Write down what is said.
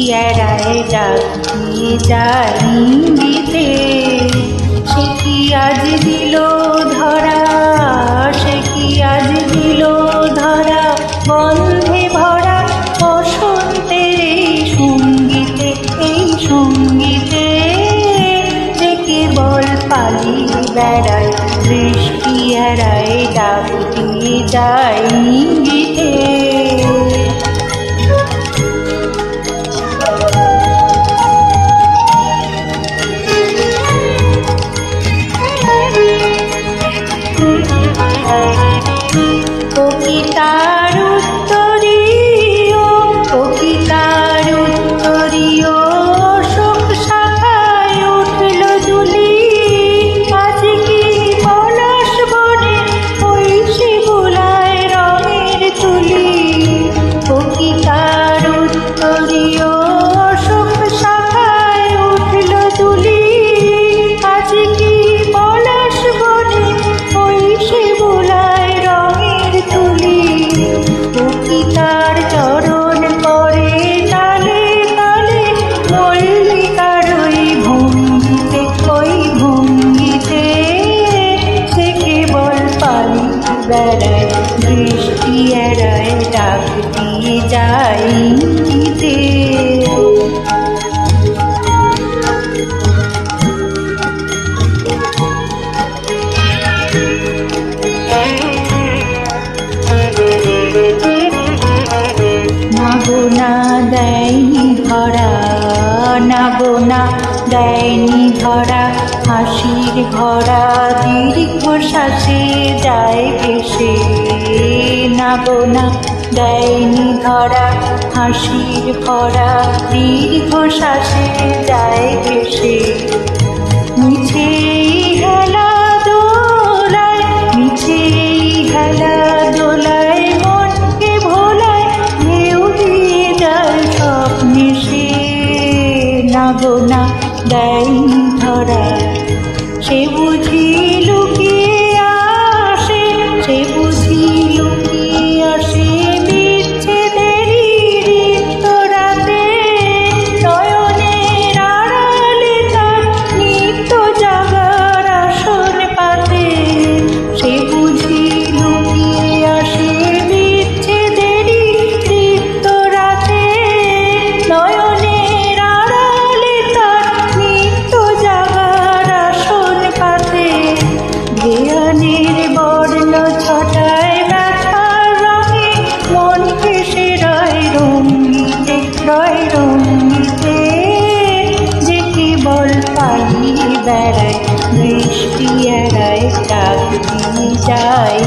এড়ায় ডাক দিয়ে যায় ইঙ্গিতে। সে কি আজ দিল ধরা, সে কি আজ দিল ধরা, গন্ধে ভরা বসন্তের এই সঙ্গীতে, এই সঙ্গীতে। যে কেবল পালিয়ে বেড়ায়, বৃষ্টি এড়ায় ডাক দিয়ে যায় ইঙ্গিতে। কবিতার উত্তরীয়, কবিতার উত্তরীয় শোক শাখায় উঠল দুলি। আজ কি পলাশ বনে ওই শিবুলায় রঙের তুলি। কবিতার উত্তরীয় শোক শাখায় উঠল দুলি। আজ কি পলাশ বনে ওই শিবুলায় রঙের তুলি। কবিতার চরণ করে তালে তালে, মল্লিকার ওই ভঙ্গিতে, ওই ভঙ্গিতে। সে কেবল পালিয়ে বেড়ায়, বৃষ্টি এড়ায় ডাক দিয়ে যায় ইঙ্গিতে। নাগোনা দেয়নি ধরা, নাগোনা দেয়নি ধরা, হাসির ভরা দীর্ঘশ্বাসে যায় ভেসে। নাগোনা দেয়নি ধরা, হাসির ভরা দীর্ঘশ্বাসে যায় ভেসে। মিছে হেলা দোলায়, মিছে হেলা দোলায় মনকে ভোলায়, ঢেউ দিয়ে যায় স্বপ্নে সে। নাগোনা দেয়নি ধরা, সে বুঝি লুকিয়ে আসে, সে বুঝি লুকিয়ে আসে বিচ্ছেদেরই রিক্ত রাতে। নয়নের আড়ালে তার নিত্য জাগার আসন পাতে। সে বুঝি লুকিয়ে আসে বিচ্ছেদেরই রিক্ত রাতে। নয়নের আড়ালে তার নিত্য জাগার আসন পাতে। ধ্যানের বর্ণ ছটায় ব্যথার রঙে মন ভেসে রয় রঙ্গিতে, রয় রঙ্গিতে। যে কেবল পালিয়ে বেড়ায়, বৃষ্টি এড়ায় ডাক দিয়ে যায়।